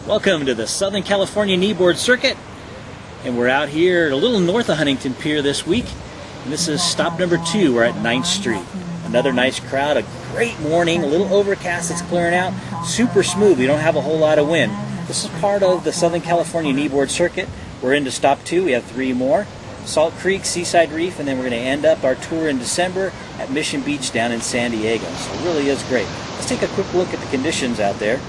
Welcome to the Southern California Kneeboard Circuit, and we're out here a little north of Huntington Pier this week, and this is stop number 2. We're at 9th Street. Another nice crowd, a great morning, a little overcast, it's clearing out, super smooth, we don't have a whole lot of wind. This is part of the Southern California Kneeboard Circuit. We're into stop 2, we have 3 more. Salt Creek, Seaside Reef, and then we're going to end up our tour in December at Mission Beach down in San Diego. So it really is great. Let's take a quick look at the conditions out there.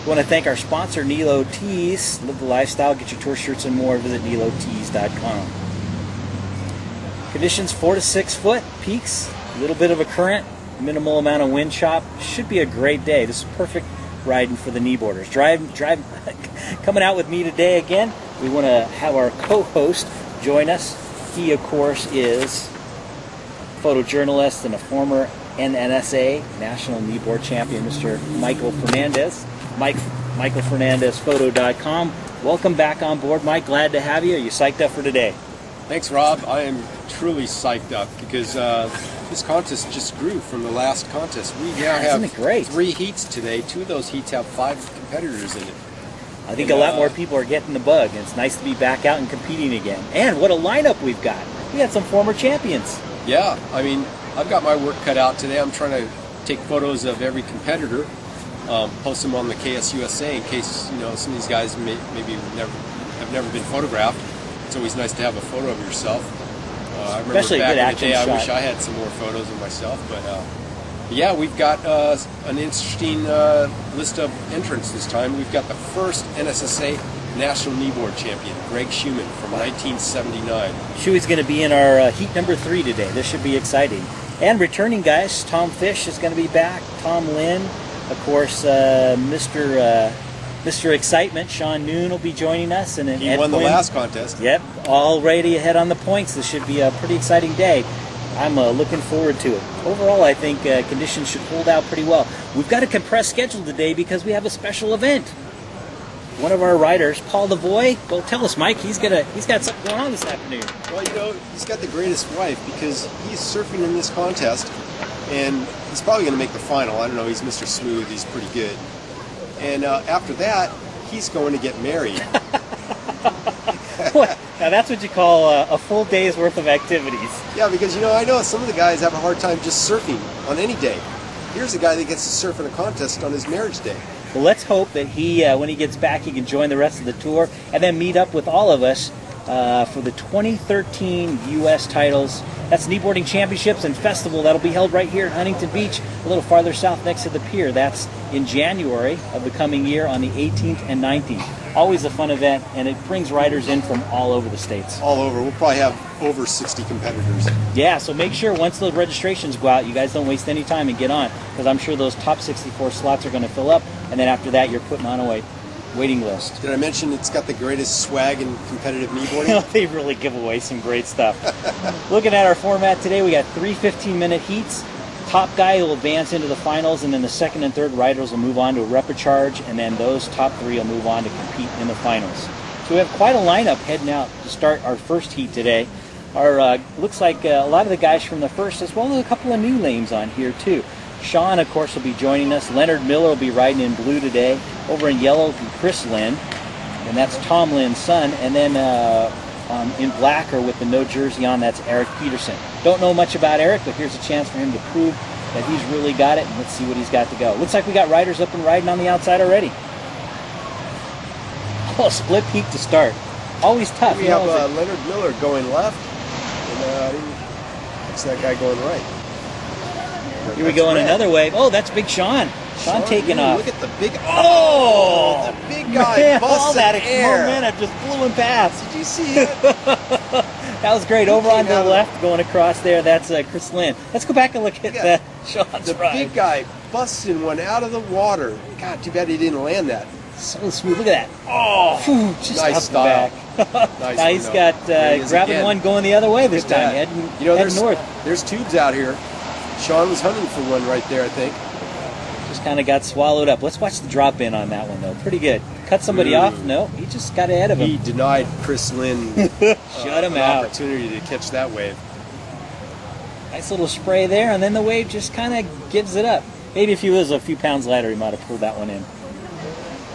We want to thank our sponsor, Kneelo Tees. Live the lifestyle, get your tour shirts and more. Visit KneeloTees.com. Conditions 4 to 6 foot, peaks, a little bit of a current, minimal amount of wind chop. Should be a great day. This is perfect riding for the kneeboarders. Coming out with me today again, we want to have our co-host join us. He, of course, is a photojournalist and a former NSSA National Kneeboard Champion, Mr. Michael Fernandez. Michael Fernandez Photo.com. Welcome back on board, Mike. Glad to have you. Are you psyched up for today? Thanks, Rob. I am truly psyched up because this contest just grew from the last contest. We now have 3 heats today. 2 of those heats have 5 competitors in it. I think a lot more people are getting the bug, and it's nice to be back out and competing again. And what a lineup we've got. We had some former champions. Yeah, I mean, I've got my work cut out today. I'm trying to take photos of every competitor, post them on the ks.tv in case some of these guys maybe have never been photographed. It's always nice to have a photo of yourself. I remember especially back a good in the day, action shot. I wish I had some more photos of myself, but yeah, we've got an interesting list of entrants this time. We've got the first NSSA National Kneeboard Champion, Greg Shewman, from 1979. Shewy's going to be in our heat number 3 today. This should be exciting. And returning guys, Tom Fish is going to be back. Tom Linn, of course, Mr. Excitement, Sean Noon will be joining us. And he won the last contest. Yep, already ahead on the points. This should be a pretty exciting day. I'm looking forward to it. Overall, I think conditions should hold out pretty well. We've got a compressed schedule today because we have a special event. One of our riders, Paul Devoy, well, tell us, Mike, he's got something going on this afternoon. Well, he's got the greatest wife because he's surfing in this contest, and he's probably going to make the final. I don't know, he's Mr. Smooth, he's pretty good. And after that, he's going to get married. Now that's what you call a full day's worth of activities. Yeah, because I know some of the guys have a hard time just surfing on any day. Here's a guy that gets to surf in a contest on his marriage day. Well, let's hope that he, when he gets back, he can join the rest of the tour and then meet up with all of us for the 2013 U.S. titles. That's Kneeboarding Championships and Festival. That'll be held right here at Huntington Beach, a little farther south next to the pier. That's in January of the coming year on the 18th and 19th. Always a fun event, and it brings riders in from all over the states. All over. We'll probably have over 60 competitors. Yeah, so make sure once those registrations go out, you guys don't waste any time and get on, because I'm sure those top 64 slots are going to fill up, and then after that, you're putting on a waiting list. Did I mention it's got the greatest swag in competitive kneeboarding? They really give away some great stuff. Looking at our format today, we got 3 15-minute heats. Top guy will advance into the finals, and then the second and third riders will move on to a repechage, and then those top 3 will move on to compete in the finals. So we have quite a lineup heading out to start our first heat today. Our looks like a lot of the guys from the first, as well as a couple of new names on here too. Sean, of course, will be joining us. Leonard Miller will be riding in blue today. Over in yellow will be Chris Linn, and that's Tom Linn's son. And then in black or with the no jersey on, that's Eric Peterson. Don't know much about Eric, but here's a chance for him to prove that he's really got it, and let's see what he's got to go. Looks like we got riders up and riding on the outside already. Oh, split peak to start. Always tough. We have Leonard Miller going left, and it's that guy going right. Here we go in another wave. Oh, that's Big Sean. Sean taking off. Look at the big... Oh! The big guy all that momentum just blew him past. Did you see it? That was great. Over on the left, going across there, that's Chris Linn. Let's go back and look at Sean's ride. The big guy busting one out of the water. God, too bad he didn't land that. So smooth. Look at that. Oh! Just nice style. Nice. Now he's got grabbing one going the other way this time. Heading north. There's tubes out here. Sean was hunting for one right there, I think. Just kind of got swallowed up. Let's watch the drop in on that one, though. Pretty good. Cut somebody off? No, he just got ahead of him. He denied Chris Linn Shut him out. Opportunity to catch that wave. Nice little spray there, and then the wave just kind of gives it up. Maybe if he was a few pounds lighter, he might have pulled that one in.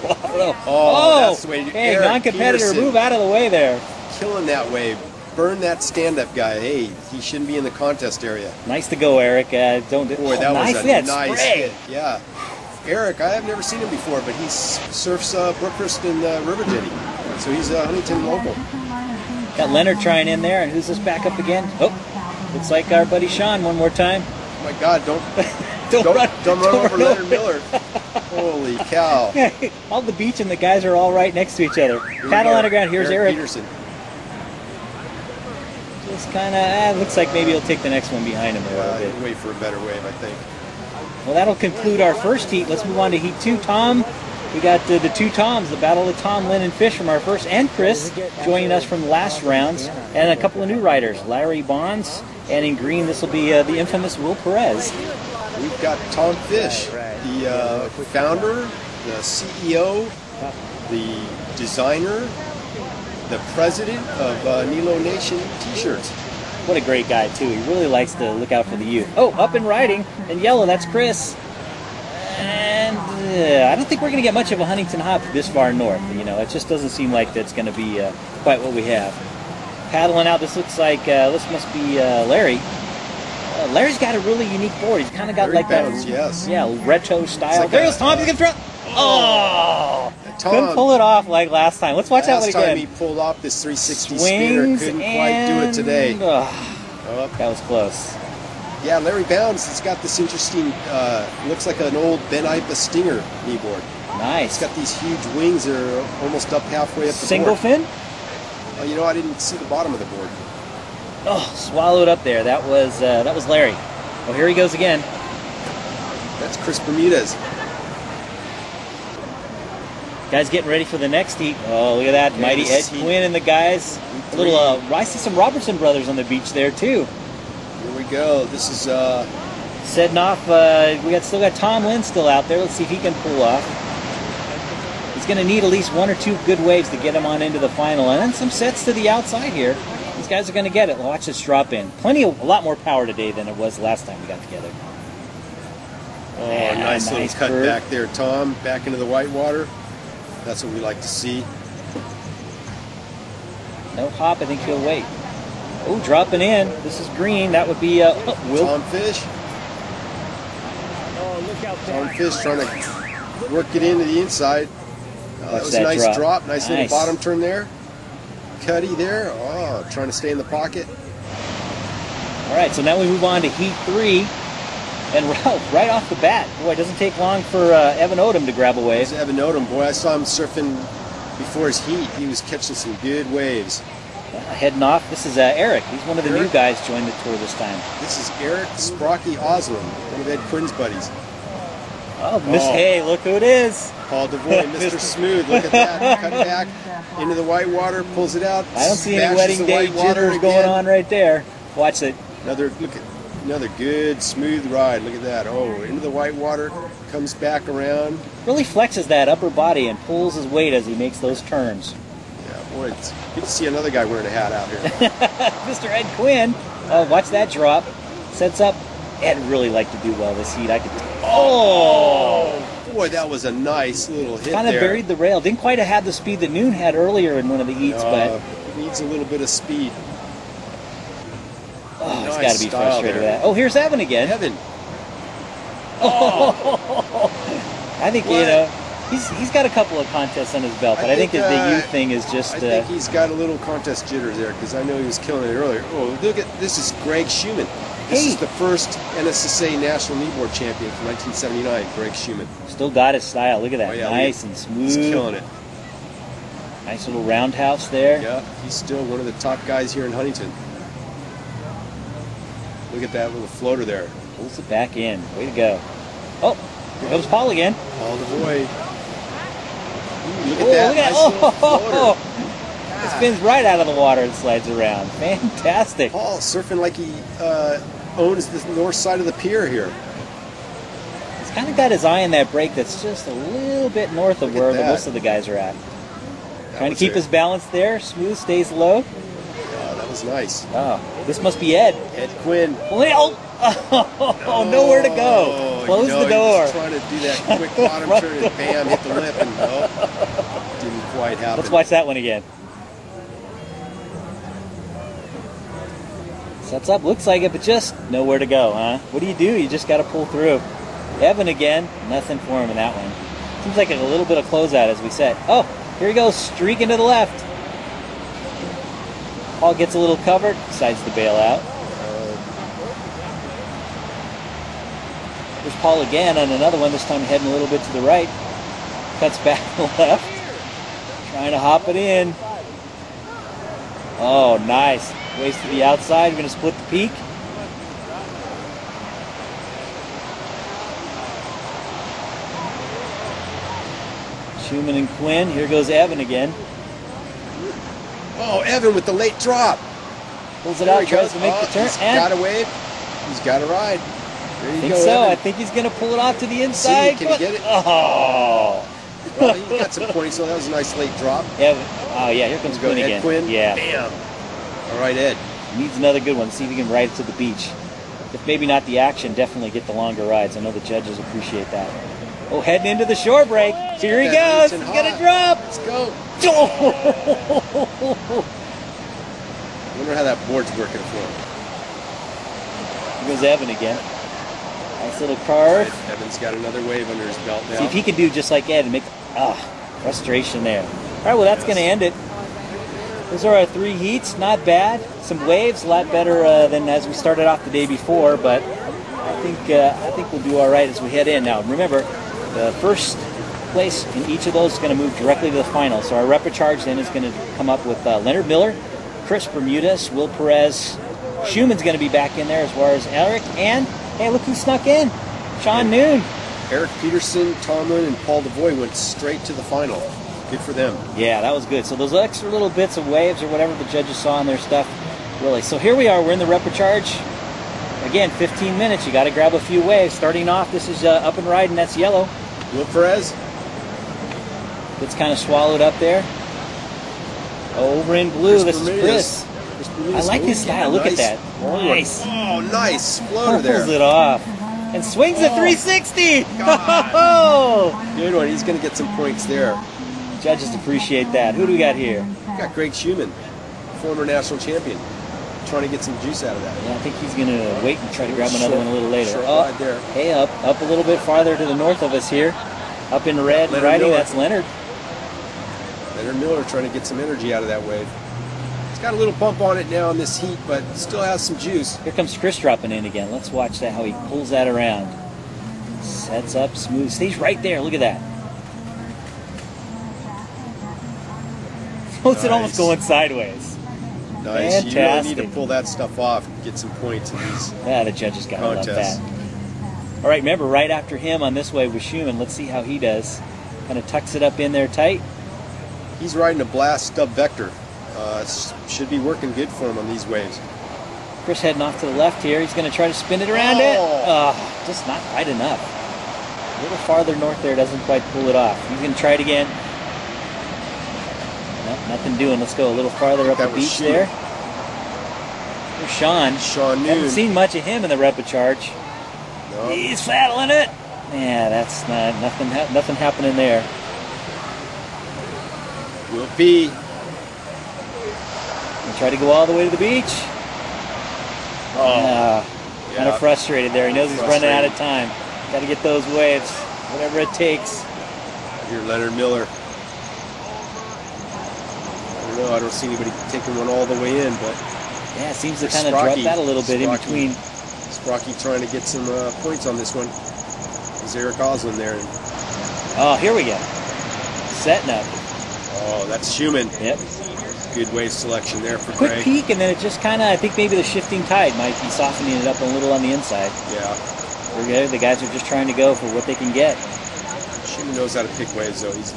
I don't know. Oh, that's the way to do it. Hey, Eric non-competitor, Peterson. move out of the way there. Killing that wave. Burn that stand-up guy. Hey, he shouldn't be in the contest area. Nice to go, Eric. Don't. Boy, that nice was a hit. nice Spray. hit. Yeah. Eric, I have never seen him before, but he surfs Brookhurst and River Jetty. So he's a Huntington local. Got Leonard trying in there, and who's this back up again? Oh, looks like our buddy Sean one more time. Oh my God, don't run over Leonard Miller. Holy cow. All the beach and the guys are all right next to each other. Paddle on the ground. Here's Eric. Peterson. Just kind of, looks like maybe he'll take the next one behind him a little bit. Wait for a better wave, I think. Well, that'll conclude our first heat. Let's move on to heat 2. Tom, we got the two Toms, the battle of Tom, Linn, and Fish from our first, and Chris joining us from the last rounds, and a couple of new riders, Larry Bonds, and in green this will be the infamous Will Perez. We've got Tom Fish, the founder, the CEO, the designer, the president of Kneelo Nation T-shirts. What a great guy, too. He really likes to look out for the youth. Oh, up and riding. In yellow, that's Chris. And I don't think we're going to get much of a Huntington hop this far north. You know, it just doesn't seem like that's going to be quite what we have. Paddling out, this looks like, this must be Larry. Larry's got a really unique board. He's kind of got like that, yes. Yeah, retro style. Like there goes Tom. He's going to throw. Oh! Tom, couldn't pull it off like last time. Let's watch that one again. Last time he pulled off this 360 spinner, couldn't quite do it today. That was close. Yeah, Larry Bounds has got this interesting, looks like an old Ben Ipa Stinger kneeboard. Nice. It's got these huge wings that are almost up halfway up the Single board. fin? Oh, you know, I didn't see the bottom of the board. Oh, swallowed up there. That was Larry. Oh, here he goes again. That's Chris Bermudez. Guys getting ready for the next heat. Oh, look at that. Yeah, Mighty Ed Quinn and the guys. A little, I see some Robertson brothers on the beach there, too. Here we go. This is, setting off. We still got Tom Linn still out there. Let's see if he can pull off. He's going to need at least 1 or 2 good waves to get him on into the final. And then some sets to the outside here. These guys are going to get it. Watch this drop in. A lot more power today than it was last time we got together. oh, nice little cut curve. back there, Tom. Back into the white water. That's what we like to see. No hop. I think he'll wait. Oh, dropping in. This is green. That would be Will. Tom Fish. Tom Fish trying to work it into the inside. That was a nice drop. Nice little bottom turn there. Cuddy there. Oh, trying to stay in the pocket. All right, so now we move on to heat 3. And right off the bat, boy, it doesn't take long for Evan Odom to grab a wave. There's Evan Odom. Boy, I saw him surfing before his heat. He was catching some good waves. Heading off, this is Eric. He's one of the new guys joined the tour this time. This is Eric Sprocky Osland, one of Ed Quinn's buddies. Oh, Hey, look who it is. Paul DeVoy, Mr. Smooth. Look at that. Cut it back into the white water, pulls it out. I don't see any wedding day jitters going on right there. Watch it. Another good smooth ride. Look at that. Oh, into the white water, comes back around. Really flexes that upper body and pulls his weight as he makes those turns. Yeah, boy, it's good to see another guy wearing a hat out here. Mr. Ed Quinn. Watch that drop. Sets up. Ed really liked to do well this heat. Oh! Boy, that was a nice little hit there. Kind of buried the rail. Didn't quite have had the speed that Noon had earlier in one of the heats, but needs a little bit of speed. Oh, he's got to be frustrated with that. Oh, here's Evan again. Evan. Oh! I think, he's got a couple of contests on his belt, but I think that the youth thing is just... I think he's got a little contest jitter there, because I know he was killing it earlier. Oh, look at this is Greg Shewman. This is the first NSSA National Kneeboard Champion from 1979, Greg Shewman. Still got his style. Look at that. Oh, yeah, nice and smooth. He's killing it. Nice little roundhouse there. Yeah, he's still one of the top guys here in Huntington. Look at that little floater there. Pulls it back in. Way to go. Oh, here comes Paul again. Paul DeVoy. Look at that. Nice little floater. It spins right out of the water and slides around. Fantastic. Paul surfing like he owns the north side of the pier here. He's kind of got his eye on that break that's just a little bit north of where most of the guys are at. Trying to keep his balance there. Smooth, stays low. Oh, that was nice. Oh, this must be Ed. Ed Quinn. Oh, nowhere to go. Close the door. He's trying to do that quick bottom turn and bam, hit the lip, and no, didn't quite happen. Let's watch that one again. Sets up, looks like it, but just nowhere to go, huh? What do? You just got to pull through. Evan again, nothing for him in that one. Seems like a little bit of closeout, as we said. Oh, here he goes, streaking to the left. Paul gets a little covered, decides to bail out. There's Paul again on another one, this time heading a little bit to the right. Cuts back to the left. Trying to hop it in. Oh, nice. Ways to the outside. We're going to split the peak. Shewman and Quinn. Here goes Evan again. Oh, Evan with the late drop. Pulls it out, tries to make the turn. He's got a wave. He's got a ride. There you I think go, so. Evan. I think he's going to pull it off to the inside. Can he get it? Oh. Well, he got some points, so that was a nice late drop. Evan. Oh, yeah, here comes Quinn again. Quinn. Yeah. Bam. All right, Ed. Needs another good one. See if he can ride it to the beach. If maybe not the action, definitely get the longer rides. I know the judges appreciate that. Oh, heading into the shore break. Here he goes. He's going to drop. Let's go. I wonder how that board's working for him. Here goes Evan again. Nice little carve. Right, Evan's got another wave under his belt now. See if he can do just like Ed and make frustration there. All right, well, that's going to end it. Those are our 3 heats. Not bad. Some waves, a lot better than as we started off the day before, but I think we'll do all right as we head in. Now, remember, the first place in each of those is going to move directly to the final. So our repecharge then is going to come up with Leonard Miller, Chris Bermudez, Will Perez. Shewman's going to be back in there as well as Eric. And, hey, look who snuck in. Sean Noon. Eric Peterson, Tomlin, and Paul DeVoy went straight to the final. Good for them. Yeah, that was good. So those extra little bits of waves or whatever the judges saw in their stuff, really. So here we are. We're in the repecharge. Again, 15 minutes. You got to grab a few waves. Starting off, this is up and riding. That's yellow. Will Perez. It's kind of swallowed up there. Over in blue, this is Chris. I like his style. Look at that. Nice. Oh, nice. Floater there. Pulls it off. And swings a 360. Good one. He's going to get some points there. Judges appreciate that. Who do we got here? We got Greg Shewman, former national champion, trying to get some juice out of that. Yeah, I think he's going to wait and try to grab another one a little later. Right there. Hey, up a little bit farther to the north of us here. Up in red riding, that's Leonard. Leonard Miller trying to get some energy out of that wave. It's got a little bump on it now in this heat, but still has some juice. Here comes Chris dropping in again. Let's watch that, how he pulls that around. Sets up smooth. Stays right there. Look at that. Floats it almost going sideways. Nice. Fantastic. You really need to pull that stuff off and get some points in these the judges got to love that. All right, remember, right after him on this wave with Shewman. Let's see how he does. Kind of tucks it up in there tight. He's riding a Blast Stub Vector. Should be working good for him on these waves. Chris heading off to the left here. He's going to try to spin it around it. Just not quite enough. A little farther north there, doesn't quite pull it off. He's going to try it again. Nope, nothing doing. Let's go a little farther up the beach there. There's Sean. Sean Noon. Haven't seen much of him in the repecharge. No. He's fattling it. Yeah, that's not nothing happening there. Will be. Try to go all the way to the beach. Kind of frustrated there. He knows he's running out of time. Got to get those waves, whatever it takes. Here, Leonard Miller. I don't know. I don't see anybody taking one all the way in, but yeah, it seems to kind of drop that a little bit in between. Sprocky trying to get some points on this one. There's Eric Oslin there. Oh, here we go. Setting up. Oh, that's Shewman. Yep. Good wave selection there for Quick Greg. peek, and then it just kind of, I think maybe the shifting tide might be softening it up a little on the inside. Yeah. We're good. The guys are just trying to go for what they can get. Shewman knows how to pick waves, though. He's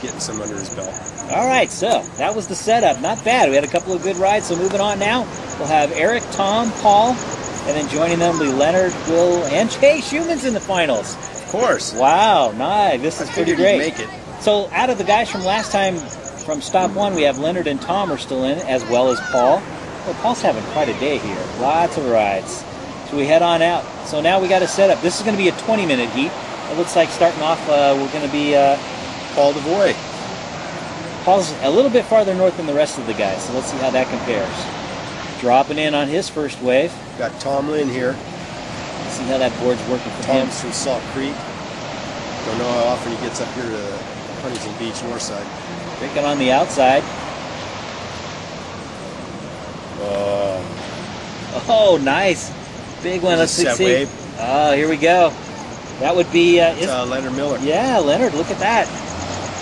getting some under his belt. All right, so that was the setup. Not bad. We had a couple of good rides, so moving on now. We'll have Eric, Tom, Paul, and then joining them will be Leonard, Will, and hey, Shewman's in the finals. Of course. Wow, nice. This is pretty great. Make it. So out of the guys from last time, from Stop 1, we have Leonard and Tom are still in, as well as Paul. Well, Paul's having quite a day here. Lots of rides. So we head on out. So now we got to set up. This is going to be a 20-minute heat. It looks like starting off, we're going to be Paul DeVoy. Paul's a little bit farther north than the rest of the guys, so let's see how that compares. Dropping in on his first wave. Got Tom Linn here. Let's see how that board's working for him. Tom's from Salt Creek. Don't know how often he gets up here to Huntington Beach, north side. Picking on the outside. Oh, nice. Big one. Let's see. Wave. Oh, here we go. That would be Leonard Miller. Yeah, Leonard, look at that.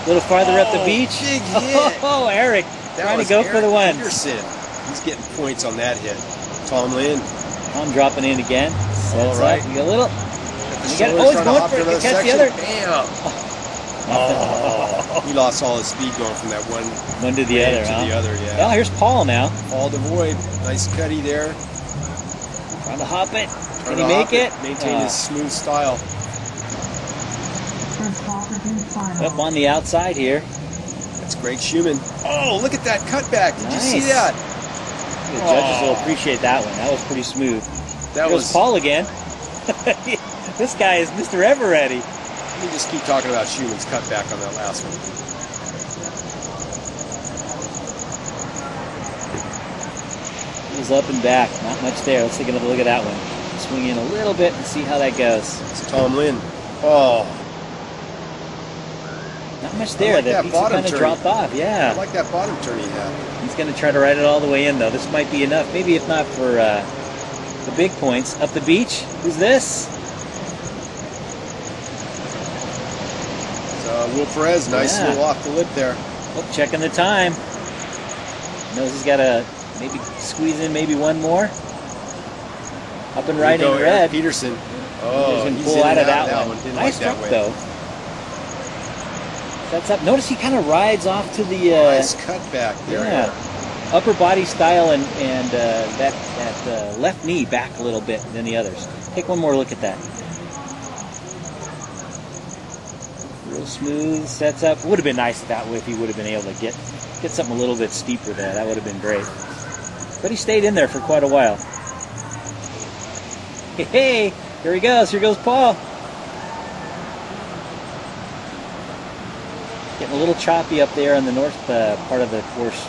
A little farther up the beach. Big hit. Oh, Eric trying to go Eric for the one. Peterson. He's getting points on that hit. Tom Linn. Tom dropping in again. All right. We got a little. He's he's going for it to catch the other. Bam. Oh, he lost all his speed going from that one to the other. The other, yeah. Well, here's Paul now. Paul DeVoy. Nice cutty there. Trying to hop it. Can he make it? Maintain his smooth style. Up on the outside here. That's Greg Shewman. Oh, look at that cutback. Did you see that? The judges will appreciate that one. That was pretty smooth. That was Paul again. This guy is Mr. Ever Ready. Let me just keep talking about Shewman's cutback on that last one. He's up and back. Not much there. Let's take another look at that one. Swing in a little bit and see how that goes. It's Tom Linn. Oh. Not much there. Like that pizza kind of dropped off. Yeah. I like that bottom turn he had. He's going to try to ride it all the way in, though. This might be enough. Maybe if not for the big points. Up the beach. Who's this? Will Perez. Nice little off the lip there. Oh, checking the time. Knows he's got to maybe squeeze in maybe one more. Up and right in red. Eric Peterson. Oh, he's pull out of that one. like Nice that truck, though. That's up. Notice he kind of rides off to the nice cutback there. Yeah, upper body style and that left knee back a little bit than the others. Take one more look at that. Real smooth, sets up. Would have been nice that way if he would have been able to get something a little bit steeper there. That would have been great. But he stayed in there for quite a while. Hey, here he goes. Here goes Paul. Getting a little choppy up there on the north part of the course.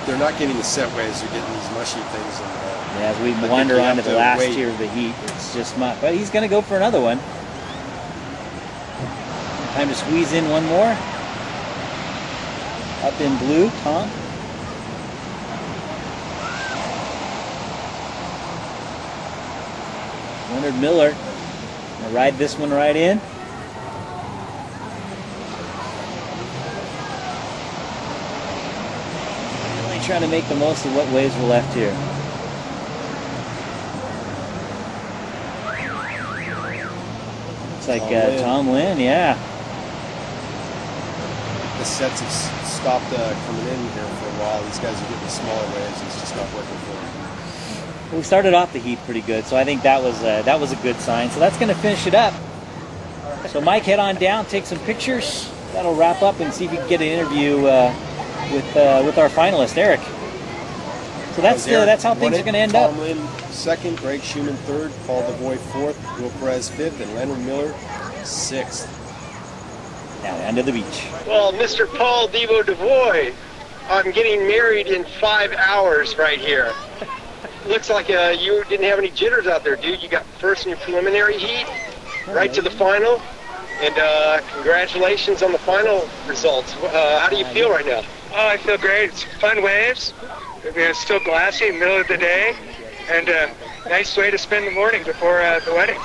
They're not getting the set waves. They're getting these mushy things. Yeah, as we wander on to the last tier of the heat, it's just not. But he's going to go for another one. Time to squeeze in one more. Up in blue, Tom. Leonard Miller. Gonna ride this one right in. Really trying to make the most of what waves were left here. Looks like Tom Linn, yeah. The sets have stopped coming in here for a while. These guys are getting smaller waves. It's just not working for them. We started off the heat pretty good, so I think that was a good sign. So that's going to finish it up. So Mike, head on down, take some pictures. That'll wrap up and see if we can get an interview with our finalist, Eric. So that's how things are going to end up. Tom Linn second, Greg Shewman third, Paul DeVoy fourth, Will Perez fifth, and Leonard Miller sixth. Now down to the beach. Well, Mr. Paul DeVoy, I'm getting married in 5 hours right here. Looks like you didn't have any jitters out there, dude. You got first in your preliminary heat, right to the final, and congratulations on the final results. How do you feel right now? Oh, I feel great. It's fun waves. It's still glassy, middle of the day, and nice way to spend the morning before the wedding.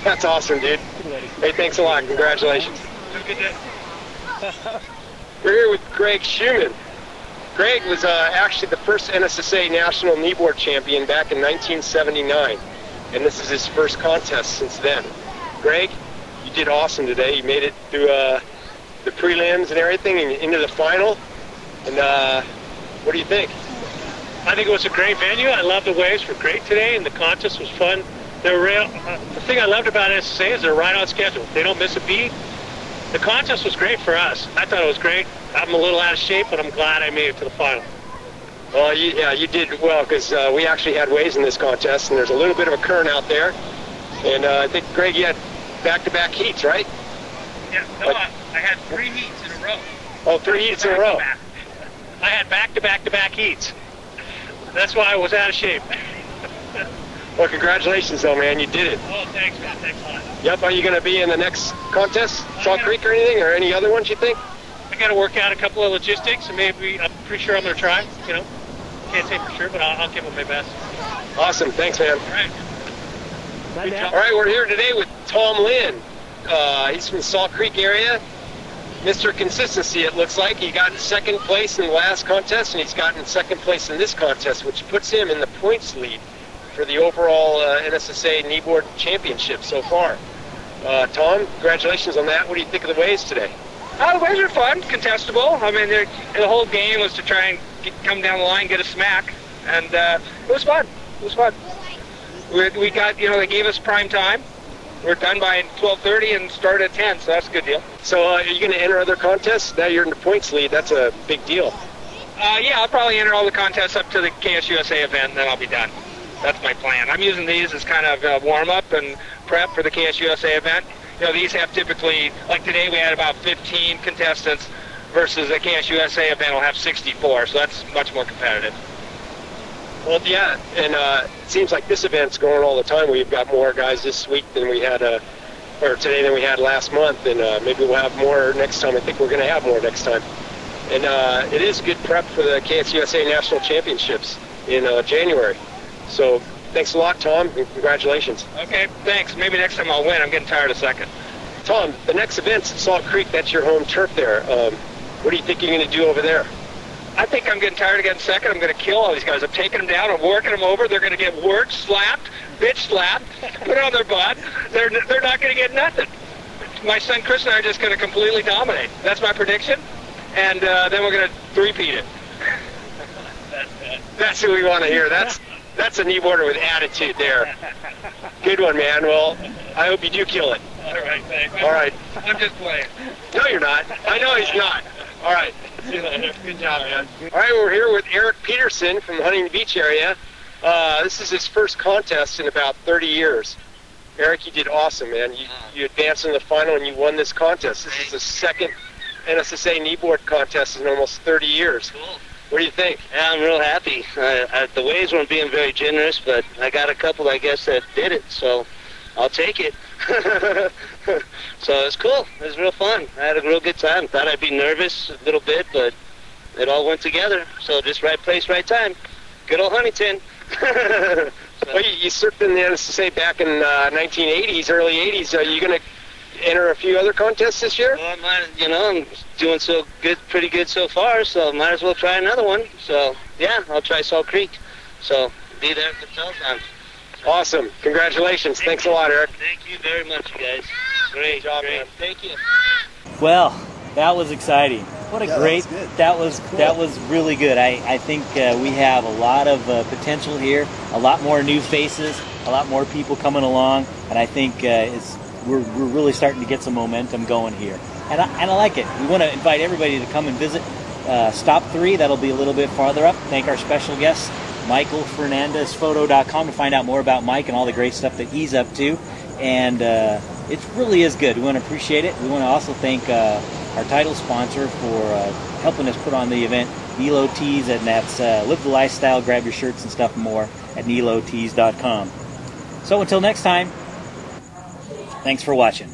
That's awesome, dude. Hey, thanks a lot. Congratulations. Have a good day. We're here with Greg Shewman. Greg was actually the first NSSA National Kneeboard Champion back in 1979, and this is his first contest since then. Greg, you did awesome today. You made it through the prelims and everything and into the final. And what do you think? I think it was a great venue. I love the waves were great today, and the contest was fun. The thing I loved about NSSA is they're right on schedule. They don't miss a beat. The contest was great for us. I thought it was great. I'm a little out of shape, but I'm glad I made it to the final. Well, you did well, because we actually had waves in this contest, and there's a little bit of a current out there. And I think, Greg, you had back-to-back heats, right? Yeah, no, I had 3 heats in a row. Oh, 3 heats in a row. I had back-to-back heats. That's why I was out of shape. Well, congratulations, though, man. You did it. Oh, thanks, man. Thanks a lot. Yep. Are you going to be in the next contest, Salt Creek or anything, or any other ones you think? I got to work out a couple of logistics, and maybe I'm pretty sure I'm going to try. You know, can't say for sure, but I'll give it my best. Awesome. Thanks, man. All right. All right, we're here today with Tom Linn. He's from the Salt Creek area. Mr. Consistency, it looks like. He got second place in the last contest, and he's gotten second place in this contest, which puts him in the points lead for the overall NSSA Kneeboard Championship so far. Tom, congratulations on that. What do you think of the waves today? The waves are fun, contestable. I mean, the whole game was to try and come down the line, get a smack, and it was fun. It was fun. We got, they gave us prime time. We're done by 12:30 and start at 10, so that's a good deal. So are you going to enter other contests? Now you're in the points lead. That's a big deal. Yeah, I'll probably enter all the contests up to the KSUSA event, and then I'll be done. That's my plan. I'm using these as kind of warm-up and prep for the KSUSA event. These have typically, like today we had about 15 contestants versus the KSUSA event will have 64, so that's much more competitive. Well, yeah, and it seems like this event's going all the time. We've got more guys this week than we had, or today than we had last month, and maybe we'll have more next time. I think we're going to have more next time. And it is good prep for the KSUSA National Championships in January. So thanks a lot, Tom, and congratulations. Okay, thanks. Maybe next time I'll win. I'm getting tired of second. Tom, the next event's at Salt Creek. That's your home turf there. What do you think you're going to do over there? I think I'm getting tired of getting second. I'm going to kill all these guys. I'm taking them down. I'm working them over. They're going to get worked, slapped, bitch slapped, put on their butt. They're not going to get nothing. My son Chris and I are just going to completely dominate. That's my prediction. And then we're going to three-peat it. That's who we want to hear. That's a kneeboarder with attitude there. Good one, man. Well, I hope you do kill it. All right, thanks. All right. I'm just playing. No, you're not. I know he's not. All right. See you later. Good job, man. All right, we're here with Eric Peterson from the Huntington Beach area. This is his first contest in about 30 years. Eric, you did awesome, man. You advanced in the final and you won this contest. This is the second NSSA kneeboard contest in almost 30 years. Cool. What do you think? Yeah, I'm real happy. The waves weren't being very generous, but I got a couple, I guess, that did it, so I'll take it. So it was cool. It was real fun. I had a real good time. Thought I'd be nervous a little bit, but it all went together. So just right place, right time. Good old Huntington. Well, you surfed in the NSSA back in 1980s, early 80s. Are you going to enter a few other contests this year? Well, I'm doing so good, pretty good so far, so might as well try another one. So yeah, I'll try Salt Creek. So be there for telethon. Awesome. Congratulations. Thanks a lot, Eric. Thank you very much, you guys. Great job, great. man. Thank you. Well, that was exciting. What a great, that was really good. I think we have a lot of potential here, a lot more new faces, a lot more people coming along, and I think we're really starting to get some momentum going here. And I like it. We want to invite everybody to come and visit Stop 3. That'll be a little bit farther up. Thank our special guest, Michael, FernandezPhoto.com, to find out more about Mike and all the great stuff that he's up to. And it really is good. We want to appreciate it. We want to also thank our title sponsor for helping us put on the event, Kneelo Tees, and that's Live the Lifestyle. Grab your shirts and stuff more at KneeloTees.com. So until next time, thanks for watching.